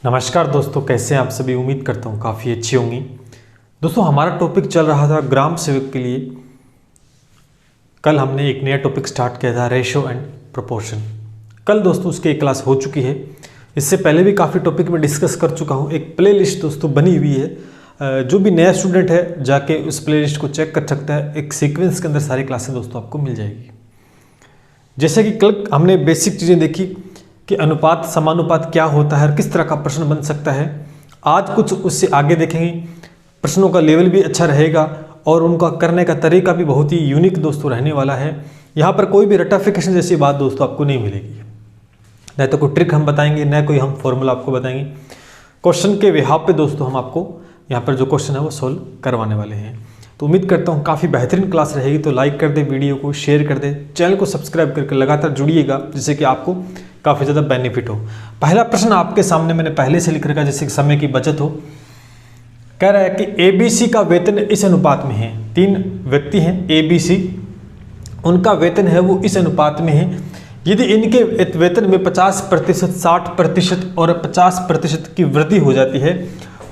नमस्कार दोस्तों, कैसे हैं आप सभी। उम्मीद करता हूँ काफ़ी अच्छी होंगी। दोस्तों, हमारा टॉपिक चल रहा था ग्राम सेवक के लिए। कल हमने एक नया टॉपिक स्टार्ट किया था, रेशो एंड प्रोपोर्शन। कल दोस्तों उसकी एक क्लास हो चुकी है। इससे पहले भी काफ़ी टॉपिक में डिस्कस कर चुका हूँ। एक प्ले लिस्ट दोस्तों बनी हुई है, जो भी नया स्टूडेंट है जाके उस प्ले लिस्ट को चेक कर सकता है। एक सीक्वेंस के अंदर सारी क्लासें दोस्तों आपको मिल जाएगी। जैसे कि कल हमने बेसिक चीज़ें देखी कि अनुपात समानुपात क्या होता है और किस तरह का प्रश्न बन सकता है। आज कुछ उससे आगे देखेंगे। प्रश्नों का लेवल भी अच्छा रहेगा और उनका करने का तरीका भी बहुत ही यूनिक दोस्तों रहने वाला है। यहाँ पर कोई भी रटाफिकेशन जैसी बात दोस्तों आपको नहीं मिलेगी। न तो कोई ट्रिक हम बताएंगे, न कोई हम फॉर्मूला आपको बताएंगे। क्वेश्चन के बिहाफ पे दोस्तों हम आपको यहाँ पर जो क्वेश्चन है वो सॉल्व करवाने वाले हैं। तो उम्मीद करता हूँ काफ़ी बेहतरीन क्लास रहेगी। तो लाइक कर दे, वीडियो को शेयर कर दे, चैनल को सब्सक्राइब करके लगातार जुड़िएगा, जिससे कि आपको काफ़ी ज़्यादा बेनिफिट हो। पहला प्रश्न आपके सामने मैंने पहले से लिख रखा है, जैसे समय की बचत हो। कह रहा है कि ABC का वेतन इस अनुपात में है। 3 व्यक्ति हैं ABC, उनका वेतन है वो इस अनुपात में है। यदि इनके वेतन में 50%, 60% और 50% की वृद्धि हो जाती है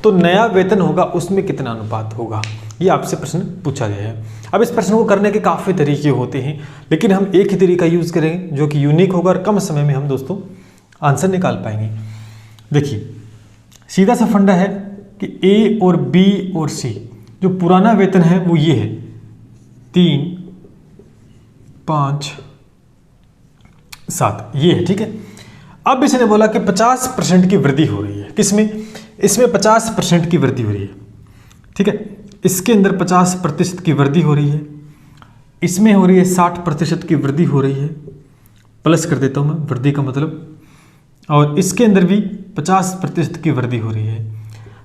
तो नया वेतन होगा, उसमें कितना अनुपात होगा। ये आपसे प्रश्न पूछा गया है। अब इस प्रश्न को करने के काफ़ी तरीके होते हैं, लेकिन हम एक ही तरीका यूज़ करेंगे जो कि यूनिक होगा और कम समय में हम दोस्तों आंसर निकाल पाएंगे। देखिए, सीधा सा फंडा है कि A और B और C, जो पुराना वेतन है वो ये है 3, 5, 7, ये है, ठीक है। अब इसने बोला कि 50% की वृद्धि हो रही है। किसमें? इसमें 50% की वृद्धि हो रही है, ठीक है। इसके अंदर 50% की वृद्धि हो रही है, इसमें हो रही है 60% की वृद्धि हो रही है। प्लस कर देता हूँ मैं वृद्धि का मतलब, और इसके अंदर भी 50% की वृद्धि हो रही है।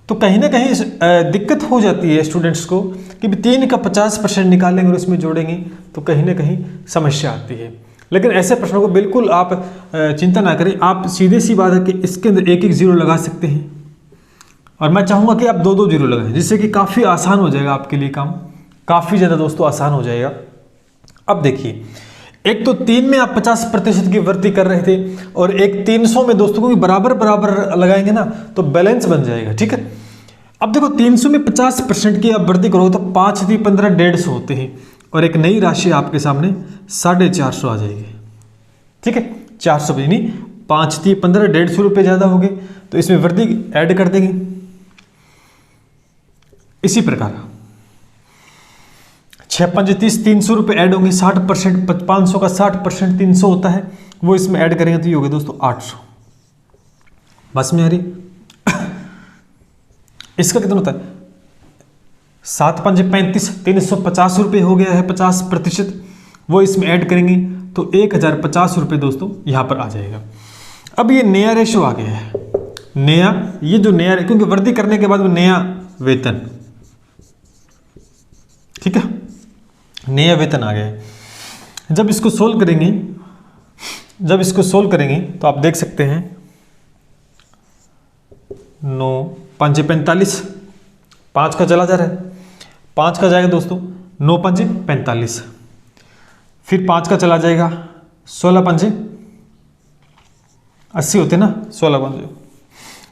तो कहीं ना कहीं दिक्कत हो जाती है स्टूडेंट्स को कि 3 का 50% निकालेंगे और इसमें जोड़ेंगे तो कहीं ना कहीं समस्या आती है। लेकिन ऐसे प्रश्नों को बिल्कुल आप चिंता ना करें। आप सीधे सी बात है कि इसके अंदर एक जीरो लगा सकते हैं, और मैं चाहूँगा कि आप 2 जीरो लगाएं, जिससे कि काफ़ी आसान हो जाएगा आपके लिए काम, काफ़ी ज़्यादा दोस्तों आसान हो जाएगा। अब देखिए, एक तो 3 में आप 50% की वृद्धि कर रहे थे और एक 300 में दोस्तों को भी बराबर बराबर लगाएंगे ना तो बैलेंस बन जाएगा, ठीक है। अब देखो, 300 में 50% की आप वृद्धि करोगे तो 5 × 15 150 होते हैं, और एक नई राशि आपके सामने 450 आ जाएगी, ठीक है। 400 यानी 5 × 15 150 रुपये ज़्यादा हो गए, तो इसमें वृद्धि ऐड कर देंगे। इसी प्रकार 6 × 5 = 30, 300 रुपये ऐड होंगे। 60%, 500 का 60% 300 होता है, वो इसमें ऐड करेंगे तो ये हो गया दोस्तों 800। बस में आ रही। इसका कितना होता है? 7 × 5 = 35, 350 रुपये हो गया है 50%, वो इसमें ऐड करेंगे तो 1050 रुपये दोस्तों यहाँ पर आ जाएगा। अब ये नया रेशो आ गया है, नया, ये जो नया, क्योंकि वृद्धि करने के बाद वो नया वेतन, ठीक है, नया वेतन आ गया है। जब इसको सोल्व करेंगे तो आप देख सकते हैं 9 × 5 = 45, 5 का चला जा रहा है, 5 का जाएगा दोस्तों 9 × 5 = 45, फिर 5 का चला जाएगा 16 × 5 = 80 होते ना, 16 × 5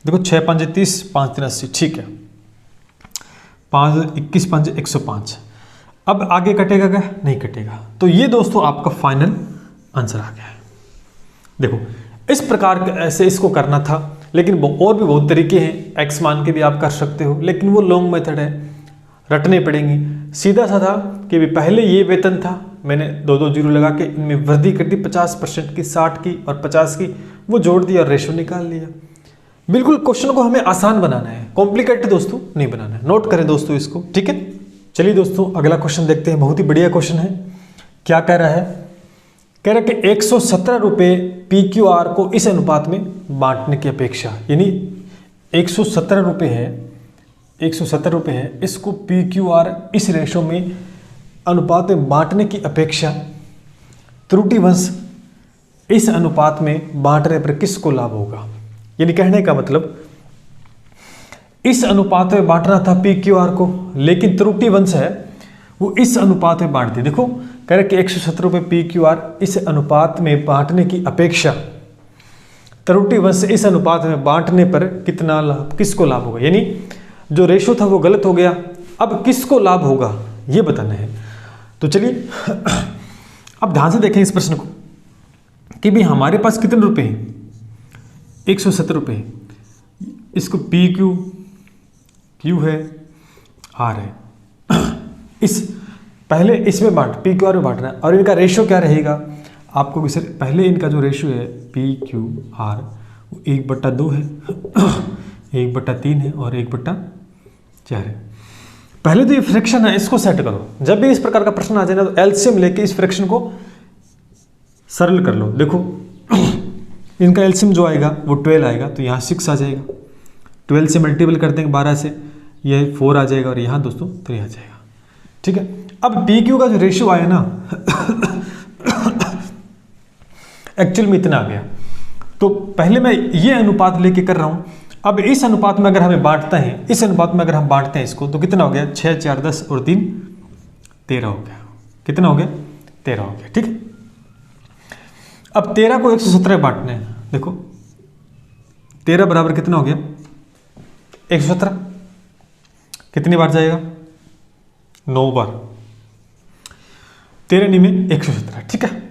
देखो 6 × 5 = 30, 5 × 3 = 80, ठीक है। 5 × 21 = 5 = 105। अब आगे कटेगा क्या? नहीं कटेगा। तो ये दोस्तों आपका फाइनल आंसर आ गया है। देखो, इस प्रकार ऐसे इसको करना था, लेकिन और भी बहुत तरीके हैं। एक्स मान के भी आप कर सकते हो, लेकिन वो लॉन्ग मेथड है, रटने पड़ेंगी। सीधा सा था कि भी पहले ये वेतन था, मैंने 2 जीरो लगा के इनमें वृद्धि कर दी 50% की, 60 की और 50 की, वो जोड़ दिया और रेशो निकाल लिया। बिल्कुल क्वेश्चन को हमें आसान बनाना है, कॉम्प्लिकेटेड दोस्तों नहीं बनाना है। नोट करें दोस्तों इसको, ठीक है। चलिए दोस्तों, अगला क्वेश्चन देखते हैं। बहुत ही बढ़िया क्वेश्चन है। क्या कह रहा है? कह रहा है कि 117 रुपये PQR को इस अनुपात में बांटने की अपेक्षा, यानी 117 रुपये है, 117 रुपये है, इसको PQR इस रेशो में अनुपात में बांटने की अपेक्षा त्रुटिवंश इस अनुपात में बांटने पर किसको लाभ होगा। यानी कहने का मतलब, इस अनुपात में बांटना था PQR को, लेकिन त्रुटिवंश है वो इस अनुपात में बांट दे। देखो, कह रहे कि 117 रुपये PQR इस अनुपात में बांटने की अपेक्षा त्रुटि वंश इस अनुपात में बांटने पर कितना लाभ, किसको लाभ होगा, यानी जो रेशो था वो गलत हो गया, अब किसको लाभ होगा ये बताना है। तो चलिए अब ध्यान से देखें इस प्रश्न को कि भाई हमारे पास कितने रुपए हैं, 170 रुपये, इसको पी क्यू है, आर है, इस पहले इसमें बांट पी क्यू आर में बांटना है, और इनका रेशो क्या रहेगा आपको, सर पहले इनका जो रेशो है पी क्यू आर वो 1/2 है, 1/3 है और 1/4 है। पहले तो ये फ्रैक्शन है, इसको सेट करो, जब भी इस प्रकार का प्रश्न आ जाए ना तो एलसीएम लेके इस फ्रैक्शन को सरल कर लो। देखो इनका एलसीएम जो आएगा वो 12 आएगा, तो यहाँ 6 आ जाएगा, 12 से मल्टीपल कर देंगे 12 से, ये 4 आ जाएगा और यहाँ दोस्तों 3 आ जाएगा। ठीक है, अब पी क्यू का जो रेशियो आया ना एक्चुअल में इतना आ गया, तो पहले मैं ये अनुपात लेके कर रहा हूं। अब इस अनुपात में अगर हमें बांटते हैं, इस अनुपात में अगर हम बांटते हैं इसको, तो कितना हो गया, 6 4 10 और 3 13 हो गया। कितना हो गया, 13 हो गया। ठीक है, अब 13 को 117 बांटने हैं, देखो 13 बराबर कितना हो गया, 117, कितनी बार जाएगा, 9 बार, 13 में 117। ठीक है,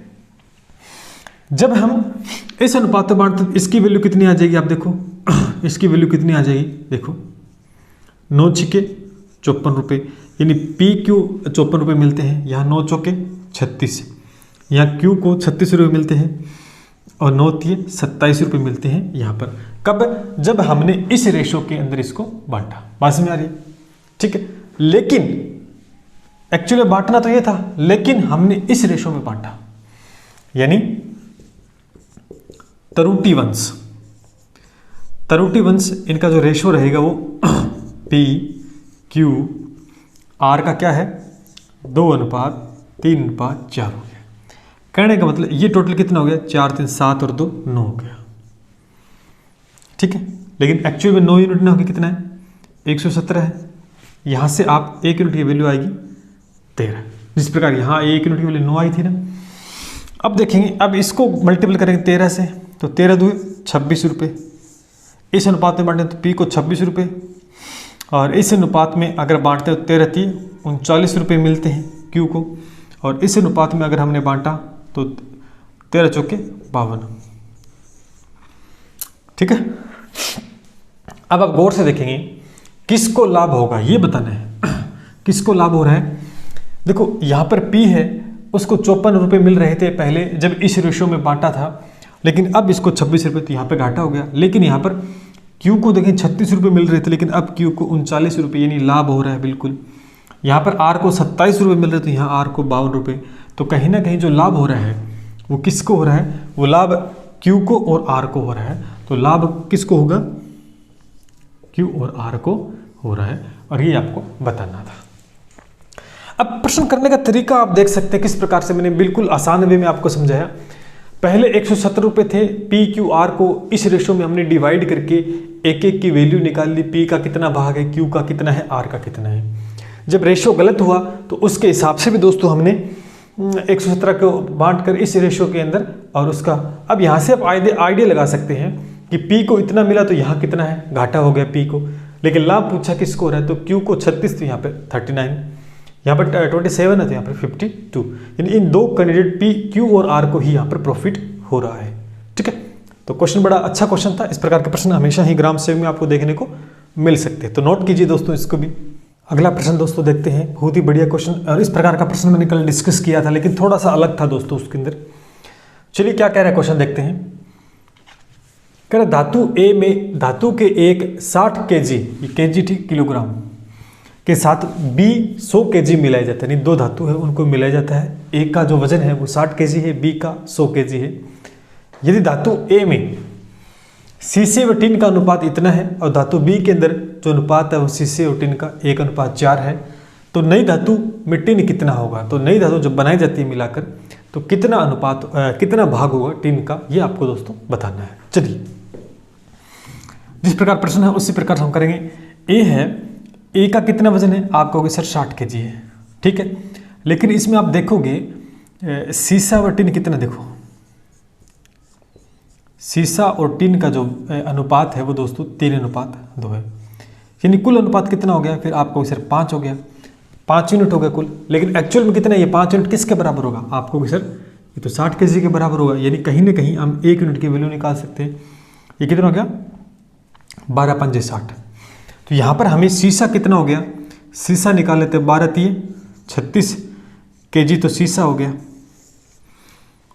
जब हम इस अनुपात में बांटते हैं इसकी वैल्यू कितनी आ जाएगी, आप देखो इसकी वैल्यू कितनी आ जाएगी, देखो 9 छिके 54 रुपये, यानी पी क्यू 54 रुपये मिलते हैं, यहाँ 9 चौके 36, यहाँ क्यू को 36 रुपये मिलते हैं और 9 तिये 27 रुपये मिलते हैं यहाँ पर। कब, जब हमने इस रेशो के अंदर इसको बांटा, बात में आ रही है। ठीक है, लेकिन एक्चुअली बांटना तो ये था, लेकिन हमने इस रेशो में बांटा, यानी त्रुटि वंश इनका जो रेशो रहेगा वो पी क्यू आर का क्या है, 2:3:4 हो गया। कहने का मतलब ये टोटल कितना हो गया, 4 3 7 और 2 9 हो गया। ठीक है, लेकिन एक्चुअल में 9 यूनिट ना होगी, कितना है 117 है। यहाँ से आप 1 यूनिट की वैल्यू आएगी 13, जिस प्रकार यहाँ 1 यूनिट की वैल्यू 9 आई थी ना। अब देखेंगे, अब इसको मल्टीपल करेंगे 13 से, तो 13 2 26 रुपये, इस अनुपात में बांटे तो पी को 26 रुपये, और इस अनुपात में अगर बांटते हो 13 3 39 रुपये मिलते हैं क्यू को, और इस अनुपात में अगर हमने बांटा तो 13 चौके 52। ठीक है, अब आप गौर से देखेंगे किसको लाभ होगा ये बताना है, किसको लाभ हो रहा है। देखो यहाँ पर पी है, उसको 54 रुपये मिल रहे थे पहले जब इस रेशो में बांटा था, लेकिन अब इसको 26 रुपये, तो यहाँ पे घाटा हो गया। लेकिन यहाँ पर क्यू को देखें 36 रुपये मिल रहे थे, लेकिन अब क्यू को 39 रुपये, यानी लाभ हो रहा है बिल्कुल। यहाँ पर आर को 27 रुपये मिल रहे थे, यहाँ आर को 52 रुपये, तो कहीं ना कहीं जो लाभ हो रहा है वो किसको हो रहा है, वो लाभ क्यू को और आर को हो रहा है। तो लाभ किसको होगा, क्यू और आर को हो रहा है, और ये आपको बताना था। अब प्रश्न करने का तरीका आप देख सकते हैं किस प्रकार से मैंने बिल्कुल आसान वे में आपको समझाया। पहले 170 रुपये थे, पी क्यू आर को इस रेशो में हमने डिवाइड करके एक एक की वैल्यू निकाल ली, पी का कितना भाग है, क्यू का कितना है, आर का कितना है। जब रेशो गलत हुआ तो उसके हिसाब से भी दोस्तों हमने 117 को बांट कर इस रेशो के अंदर, और उसका अब यहाँ से आप आइडिया लगा सकते हैं कि पी को इतना मिला तो यहाँ कितना है, घाटा हो गया पी को, लेकिन लाभ पूछा किसको हो रहा है, तो क्यू को 36 तो यहाँ पे 39, यहाँ पर 27 है तो यहाँ पर 52, यानी इन दो कैंडिडेट पी क्यू और आर को ही यहाँ पर प्रॉफिट हो रहा है। ठीक है, तो क्वेश्चन बड़ा अच्छा क्वेश्चन था। इस प्रकार के प्रश्न हमेशा ही ग्राम सेवक में आपको देखने को मिल सकते हैं, तो नोट कीजिए दोस्तों इसको भी। अगला प्रश्न दोस्तों देखते हैं, बहुत ही बढ़िया क्वेश्चन, और इस प्रकार का प्रश्न मैंने कल डिस्कस किया था, लेकिन थोड़ा सा अलग था दोस्तों उसके अंदर। चलिए क्या कह रहा है क्वेश्चन देखते हैं। कह रहा धातु ए में धातु के एक 60 kg, केजी ठीक किलोग्राम के साथ बी 100 kg मिलाया जाता है, यानी दो धातु है उनको मिलाया जाता है। एक का जो वजन है वो 60 kg है, बी का 100 kg है। यदि धातु ए में शीशे व टिन का अनुपात इतना है और धातु बी के अंदर जो अनुपात है वो शीशे और टिन का 1:4 है, तो नई धातु में टिन कितना होगा। तो नई धातु जब बनाई जाती है मिलाकर तो कितना अनुपात कितना भाग होगा टिन का, ये आपको दोस्तों बताना है। चलिए जिस प्रकार प्रश्न है उसी प्रकार हम करेंगे। ए है, ए का कितना वजन है, आप कहोगे सर 60 kg है, ठीक है, लेकिन इसमें आप देखोगे शीशा व टिन कितना, देखो सीसा और टिन का जो अनुपात है वो दोस्तों 3:2 है। यानी कुल अनुपात कितना हो गया, फिर आपको सर 5 हो गया, 5 यूनिट हो गया कुल। लेकिन एक्चुअल में कितना है, ये 5 यूनिट किसके बराबर होगा, आपको सर ये तो 60 kg के बराबर होगा। यानी कहीं ना कहीं हम 1 यूनिट की वैल्यू निकाल सकते हैं। ये कितना हो गया, 12 पंजे 60। तो यहाँ पर हमें सीसा कितना हो गया, सीसा निकाल लेते हैं, 12 तिये 36 kg तो सीसा हो गया।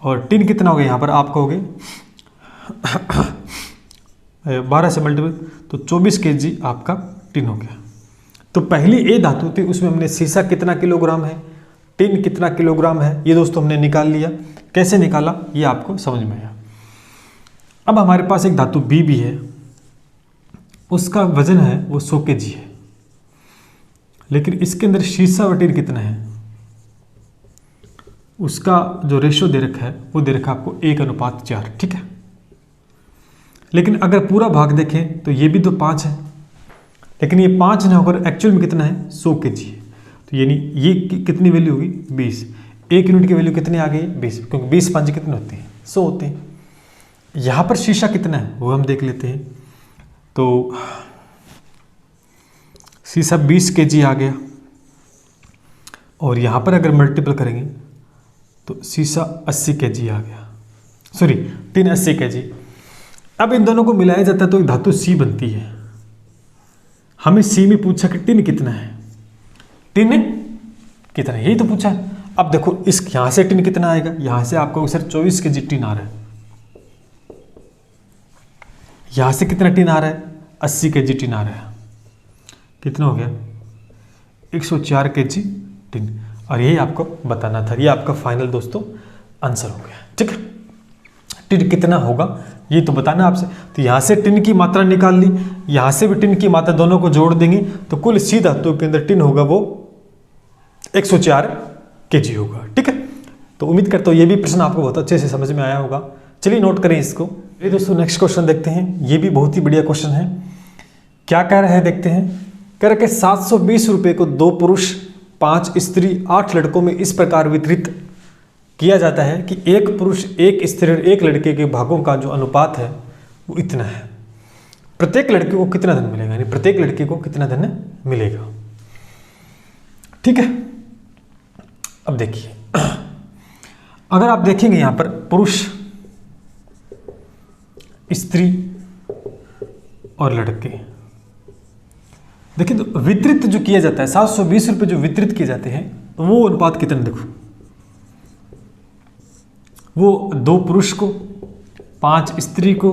और टिन कितना हो गया, यहाँ पर आपका हो गया 12 से मल्टीपल तो 24 kg आपका टिन हो गया। तो पहली ए धातु थी, उसमें हमने सीसा कितना किलोग्राम है, टिन कितना किलोग्राम है, ये दोस्तों हमने निकाल लिया। कैसे निकाला ये आपको समझ में आया। अब हमारे पास एक धातु बी भी है, उसका वजन है वो 100 kg है, लेकिन इसके अंदर सीसा और टिन कितना है, उसका जो रेशो दे रखा है वो दे रखा है आपको 1:4। ठीक है, लेकिन अगर पूरा भाग देखें तो ये भी तो 5 है, लेकिन ये 5 ना होकर एक्चुअल में कितना है 100 kg है। तो यानी ये कितनी वैल्यू होगी 20। 1 यूनिट की वैल्यू कितनी आ गई 20, क्योंकि 20 पंजे कितने होते हैं 100 होते हैं। यहाँ पर शीशा कितना है वो हम देख लेते हैं। तो शीशा 20 kg आ गया, और यहाँ पर अगर मल्टीपल करेंगे तो शीशा 80 kg आ गया, सॉरी टिन 80 kg। अब इन दोनों को मिलाया जाता है तो एक धातु सी बनती है। हमें सी में पूछा कि टिन कितना है, टिन कितना है यही तो पूछा। अब देखो इस यहां से टिन कितना आएगा, यहां से आपको सर 24 kg टिन आ रहा है, यहां से कितना टिन आ रहा है 80 kg टिन आ रहा है, कितना हो गया 104 kg टिन। और यही आपको बताना था, ये आपका फाइनल दोस्तों आंसर हो गया। ठीक है, टिन कितना होगा ये तो बताना आपसे। तो यहाँ से टिन की मात्रा निकाल ली, यहाँ से भी टिन की मात्रा, दोनों को जोड़ देंगे तो कुल सी धातु के अंदर टिन होगा वो 104 kg होगा। ठीक है, तो उम्मीद करता हूँ ये भी प्रश्न आपको बहुत अच्छे से समझ में आया होगा। चलिए नोट करें इसको। ये दोस्तों नेक्स्ट क्वेश्चन देखते हैं, ये भी बहुत ही बढ़िया क्वेश्चन है। क्या कह रहा है देखते हैं। कह रहा है कि 720 रुपये को 2 पुरुष 5 स्त्री 8 लड़कों में इस प्रकार वितरित किया जाता है कि 1 पुरुष 1 स्त्री और 1 लड़के के भागों का जो अनुपात है वो इतना है। प्रत्येक लड़के को कितना धन मिलेगा, यानी प्रत्येक लड़के को कितना धन मिलेगा। ठीक है, अब देखिए अगर आप देखेंगे यहां पर पुरुष, स्त्री और लड़के, देखिए तो वितरित जो किया जाता है 720 रुपये जो वितरित किए जाते हैं वो अनुपात कितना, देखो वो 2 पुरुष को 5 स्त्री को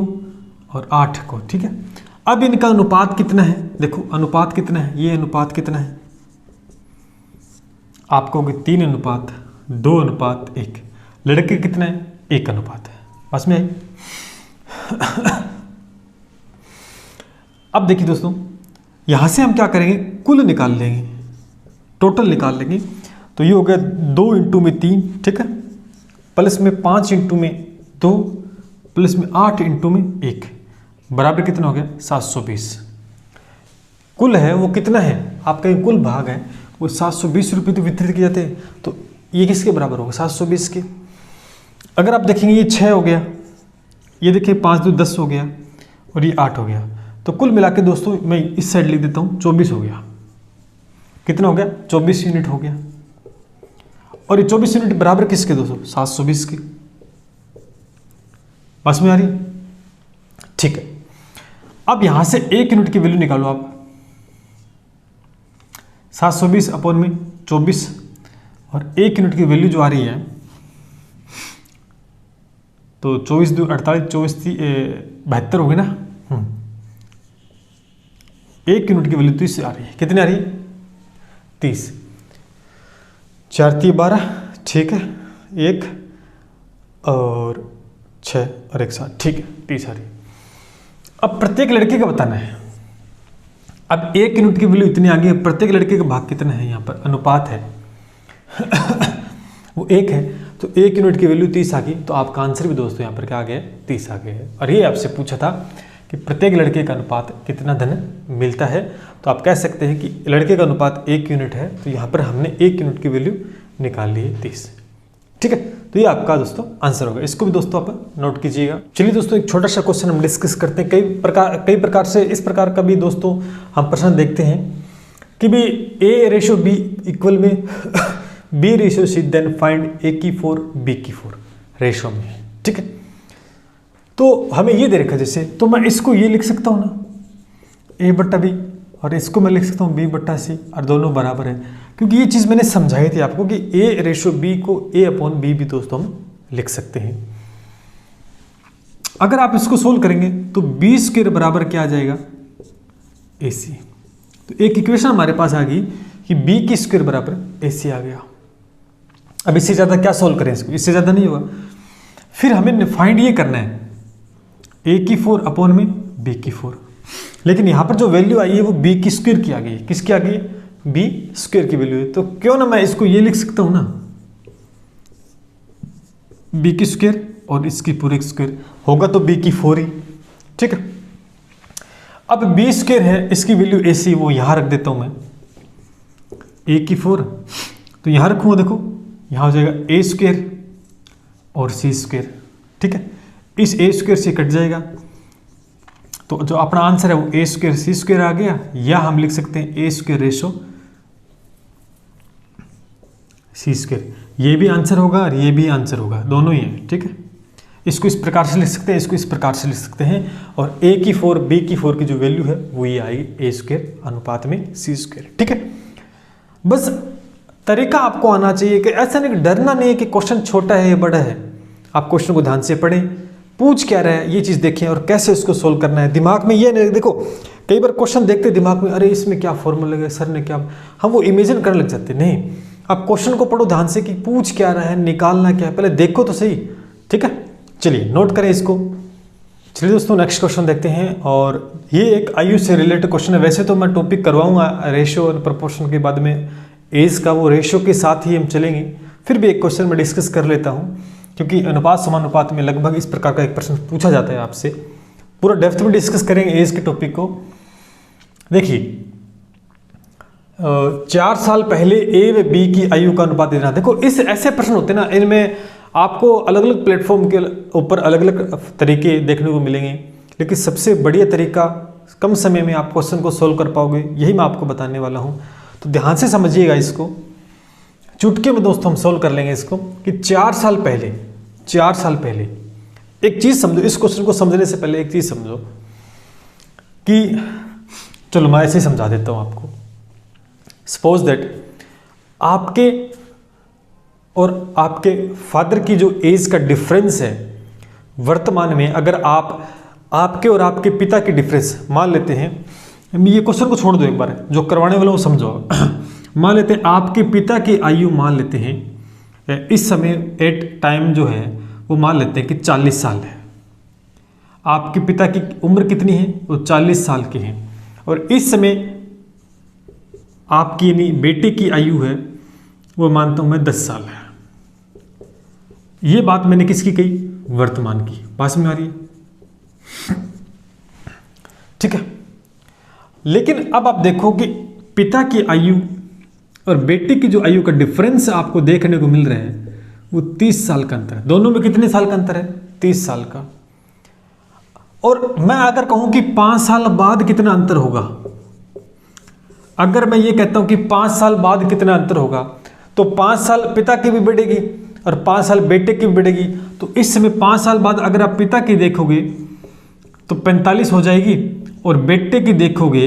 और 8 को। ठीक है, अब इनका अनुपात कितना है, देखो अनुपात कितना है, ये अनुपात कितना है आपको 3:2:1। लड़के कितना है 1 अनुपात है, बस में अब देखिए दोस्तों यहां से हम क्या करेंगे, कुल निकाल लेंगे, टोटल निकाल लेंगे। तो ये हो गया 2 × में 3, ठीक है, प्लस में 5 × में 2, प्लस में 8 × में 1, बराबर कितना हो गया 720। कुल है वो कितना है आपका, कुल भाग है वो 720 रुपये तो वितरित किए जाते हैं। तो ये किसके बराबर होगा 720 के। अगर आप देखेंगे ये 6 हो गया, ये देखिए 5 2 10 हो गया, और ये 8 हो गया। तो कुल मिला के दोस्तों मैं इस साइड लिख देता हूँ 24 हो गया। कितना हो गया 24 यूनिट हो गया। और ये 24 यूनिट बराबर किसके दोस्तों 720 के। बस में आ रही, ठीक है। अब यहां से 1 यूनिट की वैल्यू निकालो आप, 720 अपॉन में 24, और 1 यूनिट की वैल्यू जो आ रही है तो 24 2 48 24 72 हो गई ना। 1 यूनिट की वैल्यू 30 आ रही है, कितनी आ रही है 30, 4 3 12, ठीक है, 1 और 6 और 1 7, ठीक है 30 आ रही है। अब प्रत्येक लड़के का बताना है। अब 1 यूनिट की वैल्यू इतनी आ गई है, प्रत्येक लड़के का भाग कितना है, यहाँ पर अनुपात है वो 1 है, तो 1 यूनिट की वैल्यू 30 आ गई। तो आपका आंसर भी दोस्तों यहाँ पर क्या आ गया 30 आ गया है। और ये आपसे पूछा था कि प्रत्येक लड़के का अनुपात कितना धन मिलता है। तो आप कह सकते हैं कि लड़के का अनुपात 1 यूनिट है, तो यहाँ पर हमने 1 यूनिट की वैल्यू निकाल ली है 30। ठीक है, तो ये आपका दोस्तों आंसर होगा। इसको भी दोस्तों आप नोट कीजिएगा। चलिए दोस्तों एक छोटा सा क्वेश्चन हम डिस्कस करते हैं। कई प्रकार से इस प्रकार का भी दोस्तों हम प्रश्न देखते हैं कि भी A/B इक्वल में B/C, देन फाइंड A की 4 B की 4 रेशो में, ठीक है। तो हमें ये दे रखा जैसे, तो मैं इसको ये लिख सकता हूँ ना A/B, और इसको मैं लिख सकता हूँ B/C, और दोनों बराबर है, क्योंकि ये चीज़ मैंने समझाई थी आपको कि A/B को A/B भी दोस्तों हम लिख सकते हैं। अगर आप इसको सोल्व करेंगे तो B² बराबर क्या आ जाएगा AC। तो एक इक्वेशन हमारे पास आ गई कि B² बराबर AC आ गया। अब इससे ज़्यादा क्या सोल्व करें इसको, इससे ज़्यादा नहीं होगा। फिर हमें फाइंड ये करना है A की 4 अपॉन में B की 4, लेकिन यहाँ पर जो वैल्यू आई है वो B² की आ गई है। किसकी आ गई है? B² की वैल्यू है। तो क्यों ना मैं इसको ये लिख सकता हूँ ना B² और इसकी पूरे स्क्वायर होगा तो B की 4 ही, ठीक है। अब B² है, इसकी वैल्यू AC, वो यहाँ रख देता हूँ मैं A की 4, तो यहाँ रखूँगा, देखो यहाँ हो जाएगा A² और C², ठीक है। इस A² से कट जाएगा, तो जो अपना आंसर है वो A² C² आ गया, या हम लिख सकते हैं A² रेशो C²। ये भी आंसर होगा और ये भी आंसर होगा, दोनों ही है, ठीक है। इसको इस प्रकार से लिख सकते हैं, इसको इस प्रकार से लिख सकते हैं, और A की 4 B की 4 की जो वैल्यू है वो ये आएगी A² अनुपात में C², ठीक है। बस तरीका आपको आना चाहिए कि ऐसा नहीं, डरना नहीं है कि क्वेश्चन छोटा है या बड़ा है। आप क्वेश्चन को ध्यान से पढ़ें, पूछ क्या रहा है ये चीज़ देखें, और कैसे उसको सोल्व करना है। दिमाग में ये नहीं, देखो कई बार क्वेश्चन देखते दिमाग में, अरे इसमें क्या फॉर्मूला लगा, सर ने क्या, हम वो इमेजिन करने लग जाते। नहीं, आप क्वेश्चन को पढ़ो ध्यान से कि पूछ क्या रहा है, निकालना क्या है, पहले देखो तो सही, ठीक है। चलिए नोट करें इसको। चलिए दोस्तों नेक्स्ट क्वेश्चन देखते हैं, और ये एक आयु से रिलेटेड क्वेश्चन है। वैसे तो मैं टॉपिक करवाऊंगा रेशो और प्रोपोर्शन के बाद में एज का, वो रेशो के साथ ही हम चलेंगे। फिर भी एक क्वेश्चन मैं डिस्कस कर लेता हूँ, क्योंकि अनुपात समानुपात में लगभग इस प्रकार का एक प्रश्न पूछा जाता है आपसे। पूरा डेप्थ में डिस्कस करेंगे एज के टॉपिक को। देखिए 4 साल पहले A व B की आयु का अनुपात देना। देखो इस ऐसे प्रश्न होते हैं ना, इनमें आपको अलग अलग प्लेटफॉर्म के ऊपर अलग अलग तरीके देखने को मिलेंगे, लेकिन सबसे बढ़िया तरीका कम समय में आप क्वेश्चन को सोल्व कर पाओगे, यही मैं आपको बताने वाला हूँ। तो ध्यान से समझिएगा इसको, चुटके में दोस्तों हम सोल्व कर लेंगे इसको कि 4 साल पहले एक चीज़ समझो। इस क्वेश्चन को समझने से पहले एक चीज़ समझो कि, चलो मैं ऐसे ही समझा देता हूँ आपको। सपोज दैट आपके और आपके फादर की जो एज का डिफरेंस है वर्तमान में, अगर आपके और आपके पिता की डिफरेंस मान लेते हैं, ये क्वेश्चन को छोड़ दो एक बार, जो करवाने वाला वो समझो। मान लेते हैं आपके पिता की आयु मान लेते हैं इस समय एट टाइम जो है वो मान लेते हैं कि 40 साल है। आपके पिता की उम्र कितनी है? वो 40 साल की है। और इस समय आपकी यानी बेटे की आयु है वो मानता हूं मैं 10 साल है। ये बात मैंने किसकी कही? वर्तमान की। पास में आ रही है, ठीक है। लेकिन अब आप देखो कि पिता की आयु और बेटे की जो आयु का डिफरेंस आपको देखने को मिल रहा है वो 30 साल का अंतर है। दोनों में कितने साल का अंतर है? 30 साल का। और मैं अगर कहूं कि 5 साल बाद कितना अंतर होगा, अगर मैं ये कहता हूं कि 5 साल बाद कितना अंतर होगा, तो 5 साल पिता की भी बढ़ेगी और 5 साल बेटे की भी बढ़ेगी। तो इस समय 5 साल बाद अगर आप पिता की देखोगे तो 45 हो जाएगी और बेटे की देखोगे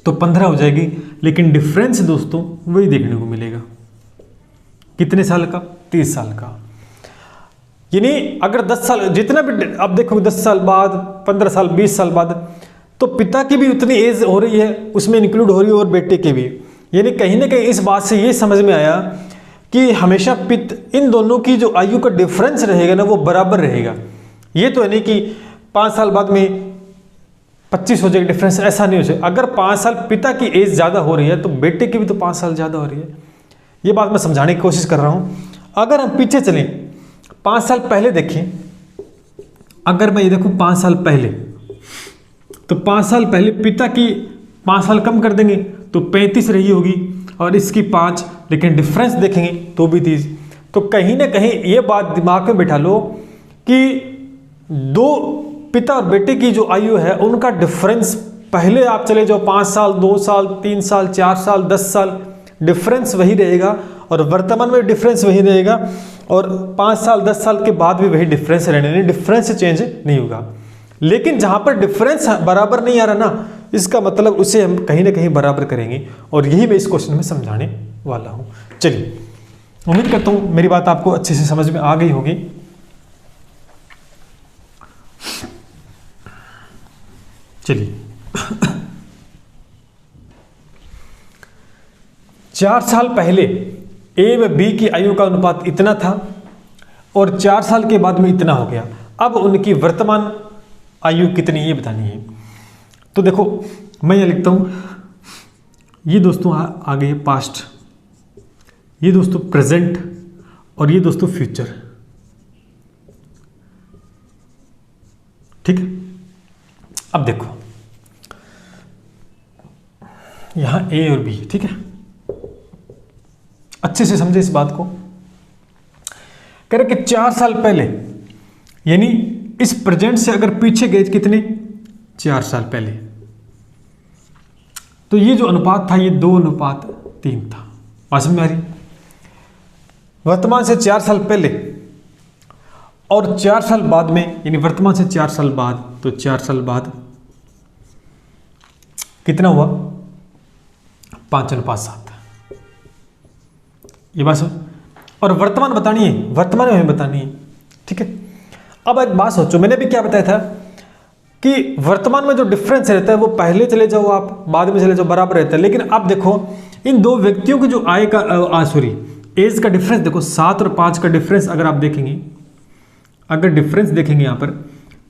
तो 15 हो जाएगी। लेकिन डिफरेंस दोस्तों वही देखने को मिलेगा। कितने साल का? 30 साल का। यानी अगर 10 साल जितना भी आप देखोगे 10 साल बाद, 15 साल, 20 साल बाद, तो पिता की भी उतनी एज हो रही है, उसमें इंक्लूड हो रही है, और बेटे की भी। यानी कहीं ना कहीं इस बात से ये समझ में आया कि हमेशा इन दोनों की जो आयु का डिफरेंस रहेगा ना वो बराबर रहेगा। ये तो है नहीं कि 5 साल बाद में 25 हो जाएगा डिफरेंस, ऐसा नहीं हो जाए। अगर 5 साल पिता की एज ज़्यादा हो रही है तो बेटे की भी तो 5 साल ज़्यादा हो रही है। ये बात मैं समझाने की कोशिश कर रहा हूँ। अगर हम पीछे चलें, 5 साल पहले देखें, अगर मैं ये देखूँ 5 साल पहले, तो 5 साल पहले पिता की 5 साल कम कर देंगे तो 35 रही होगी और इसकी 5, लेकिन डिफरेंस देखेंगे तो भी 30। तो कहीं ना कहीं ये बात दिमाग में बिठा लो कि दो पिता और बेटे की जो आयु है उनका डिफरेंस, पहले आप चले जाओ 5 साल, 2 साल, 3 साल, 4 साल, 10 साल, डिफरेंस वही रहेगा और वर्तमान में डिफरेंस वही रहेगा और 5 साल 10 साल के बाद भी वही डिफरेंस रहने, नहीं डिफरेंस चेंज नहीं होगा। लेकिन जहां पर डिफरेंस बराबर नहीं आ रहा ना, इसका मतलब उसे हम कहीं ना कहीं बराबर करेंगे और यही मैं इस क्वेश्चन में समझाने वाला हूं। चलिए, उम्मीद करता हूं मेरी बात आपको अच्छे से समझ में आ गई होगी। चलिए 4 साल पहले ए व बी की आयु का अनुपात इतना था और 4 साल के बाद में इतना हो गया। अब उनकी वर्तमान आयु कितनी ये बतानी है। तो देखो मैं ये लिखता हूं, ये दोस्तों आ गए पास्ट, ये दोस्तों प्रेजेंट और ये दोस्तों फ्यूचर। ठीक है, अब देखो यहां ए और बी, ठीक है, अच्छे से समझे इस बात को। कह रहे कि 4 साल पहले, यानी इस प्रेजेंट से अगर पीछे गए कितने 4 साल पहले, तो ये जो अनुपात था ये 2:3 था। बात समझ में आ रही? वर्तमान से 4 साल पहले और 4 साल बाद में, यानी वर्तमान से 4 साल बाद, तो 4 साल बाद कितना हुआ 5:7। ये बात समझ, और वर्तमान बतानी है, वर्तमान में हमें बतानी है। ठीक है, अब एक बात सोचो, मैंने भी क्या बताया था कि वर्तमान में जो डिफरेंस रहता है वो पहले चले जाओ आप, बाद में चले जाओ, बराबर रहता है। लेकिन अब देखो इन दो व्यक्तियों की जो आय का एज का डिफरेंस देखो, 7 और 5 का डिफरेंस अगर आप देखेंगे, अगर डिफरेंस देखेंगे यहाँ पर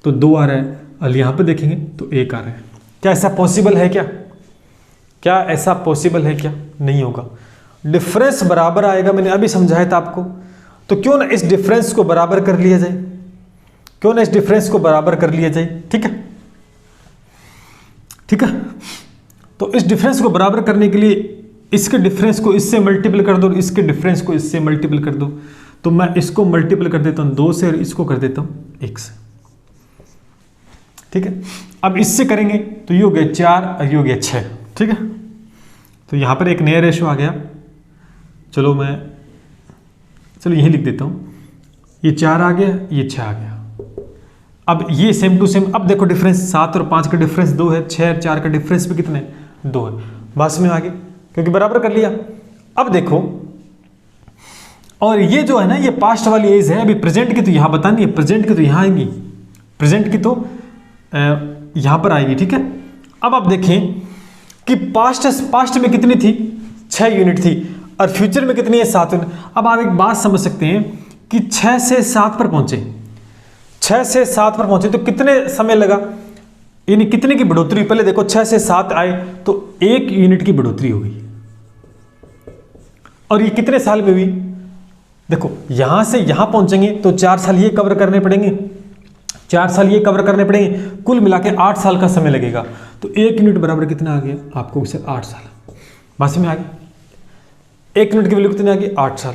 तो 2 आ रहा है और यहाँ पर देखेंगे तो 1 आ रहा है। क्या ऐसा पॉसिबल है? क्या ऐसा पॉसिबल है? क्या नहीं होगा। डिफरेंस बराबर आएगा, मैंने अभी समझाया था आपको। तो क्यों ना इस डिफरेंस को बराबर कर लिया जाए, क्यों ना इस डिफरेंस को बराबर कर लिया जाए। ठीक है, ठीक है, तो इस डिफरेंस को बराबर करने के लिए इसके डिफरेंस को इससे मल्टीपल कर दो और इसके डिफरेंस को इससे मल्टीपल कर दो। तो मैं इसको मल्टीपल कर देता हूं 2 से और इसको कर देता हूं 1 से। ठीक है, अब इससे करेंगे तो ये हो गया 4 और ये हो गया 6। ठीक है, तो यहां पर एक नया रेशो आ गया। चलो यही लिख देता हूं, ये 4 आ गया, ये 6 आ गया। अब ये सेम टू सेम, अब देखो डिफरेंस 7 और 5 का डिफरेंस 2 है, 6 और 4 का डिफरेंस भी कितने 2 है। बस में आ गए क्योंकि बराबर कर लिया। अब देखो, और ये जो है ना, ये पास्ट वाली एज है, अभी प्रेजेंट की तो यहां बतानी है, प्रेजेंट की तो यहां आएंगी, प्रेजेंट की तो यहां पर आएगी। ठीक है, अब आप देखें कि पास्ट में कितनी थी 6 यूनिट थी और फ्यूचर में कितनी है 7 यूनिट। अब आप एक बात समझ सकते हैं कि 6 से 7 पर पहुंचे, 6 से 7 पर पहुंचे तो कितने समय लगा, यानी कितने की बढ़ोतरी। पहले देखो 6 से 7 आए तो 1 यूनिट की बढ़ोतरी हो गई और ये कितने साल में हुई। देखो यहां से यहां पहुंचेंगे तो 4 साल ये कवर करने पड़ेंगे, 4 साल ये कवर करने पड़ेंगे, कुल मिला के 8 साल का समय लगेगा। तो 1 यूनिट बराबर कितना आ गया आपको, उसे 8 साल। बात में आ गई, 1 यूनिट की वैल्यू कितनी आ गई 8 साल।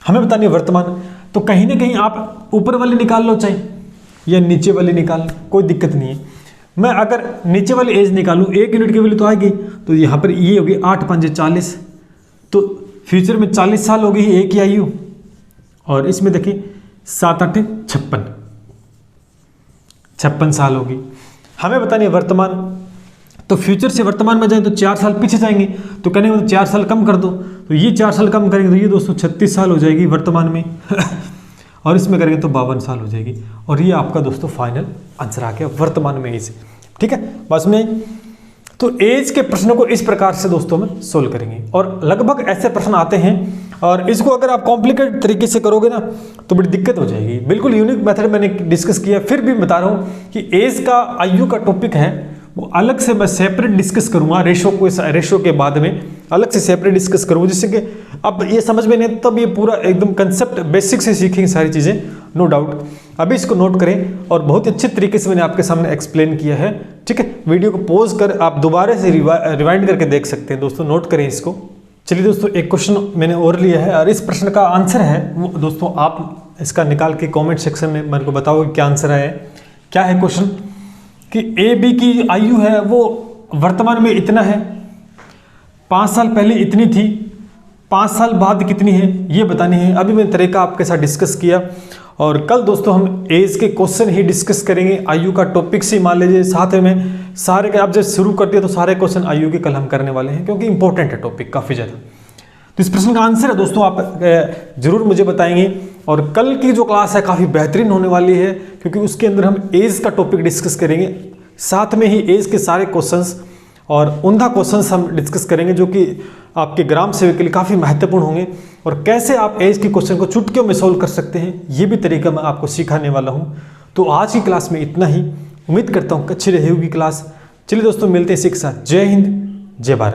हमें बतानी है वर्तमान, तो कहीं ना कहीं आप ऊपर वाली निकाल लो चाहे या नीचे वाली निकाल, कोई दिक्कत नहीं है। मैं अगर नीचे वाली एज निकालूं 1 यूनिट की वैल्यू तो आएगी, तो यहाँ पर ये होगी 8 5 40, तो फ्यूचर में 40 साल हो गई एक ही आयु। और इसमें देखिए 7 8 56 साल होगी। हमें बतानी है वर्तमान, तो फ्यूचर से वर्तमान में जाए तो 4 साल पीछे जाएंगे, तो कहने को 4 साल कम कर दो, तो ये 4 साल कम करेंगे तो ये दोस्तों 36 साल हो जाएगी वर्तमान में और इसमें करेंगे तो 52 साल हो जाएगी। और ये आपका दोस्तों फाइनल आंसर आ गया वर्तमान में एज। ठीक है, बस में तो एज के प्रश्नों को इस प्रकार से दोस्तों में सोल्व करेंगे और लगभग ऐसे प्रश्न आते हैं। और इसको अगर आप कॉम्प्लिकेटेड तरीके से करोगे ना तो बड़ी दिक्कत हो जाएगी। बिल्कुल यूनिक मेथड मैंने डिस्कस किया, फिर भी बता रहा हूँ कि एज का आयु का टॉपिक है वो अलग से मैं सेपरेट डिस्कस करूंगा, रेशो के बाद में अलग से सेपरेट डिस्कस करूंगा, जिससे कि अब ये समझ में नहीं तब ये पूरा एकदम कंसेप्ट बेसिक से सीखेंगे सारी चीज़ें, नो डाउट। अभी इसको नोट करें और बहुत अच्छे तरीके से मैंने आपके सामने एक्सप्लेन किया है। ठीक है, वीडियो को पॉज कर आप दोबारा से रिवाइंड करके देख सकते हैं दोस्तों, नोट करें इसको। चलिए। चलिए दोस्तों, एक क्वेश्चन मैंने और लिया है और इस प्रश्न का आंसर है वो दोस्तों आप इसका निकाल के कमेंट सेक्शन में मेरे को बताओ क्या आंसर है। क्या है क्वेश्चन कि ए बी की आयु है वो वर्तमान में इतना है, 5 साल पहले इतनी थी, 5 साल बाद कितनी है ये बतानी है। अभी मैंने तरीका आपके साथ डिस्कस किया और कल दोस्तों हम एज के क्वेश्चन ही डिस्कस करेंगे। आयु का टॉपिक से मान लीजिए साथ में सारे के, आप जब शुरू कर दिया तो सारे क्वेश्चन आयु के कल हम करने वाले हैं क्योंकि इंपॉर्टेंट है टॉपिक काफ़ी ज़्यादा। तो इस प्रश्न का आंसर है दोस्तों आप जरूर मुझे बताएंगे और कल की जो क्लास है काफ़ी बेहतरीन होने वाली है क्योंकि उसके अंदर हम एज का टॉपिक डिस्कस करेंगे, साथ में ही एज के सारे क्वेश्चंस और उम्दा क्वेश्चंस हम डिस्कस करेंगे जो कि आपके ग्राम सेवक के लिए काफ़ी महत्वपूर्ण होंगे और कैसे आप एज के क्वेश्चन को चुटकियों में सोल्व कर सकते हैं ये भी तरीका मैं आपको सिखाने वाला हूँ। तो आज की क्लास में इतना ही, उम्मीद करता हूँ अच्छी रहेगी क्लास। चलिए दोस्तों मिलते हैं इसी के साथ। जय हिंद, जय भारत।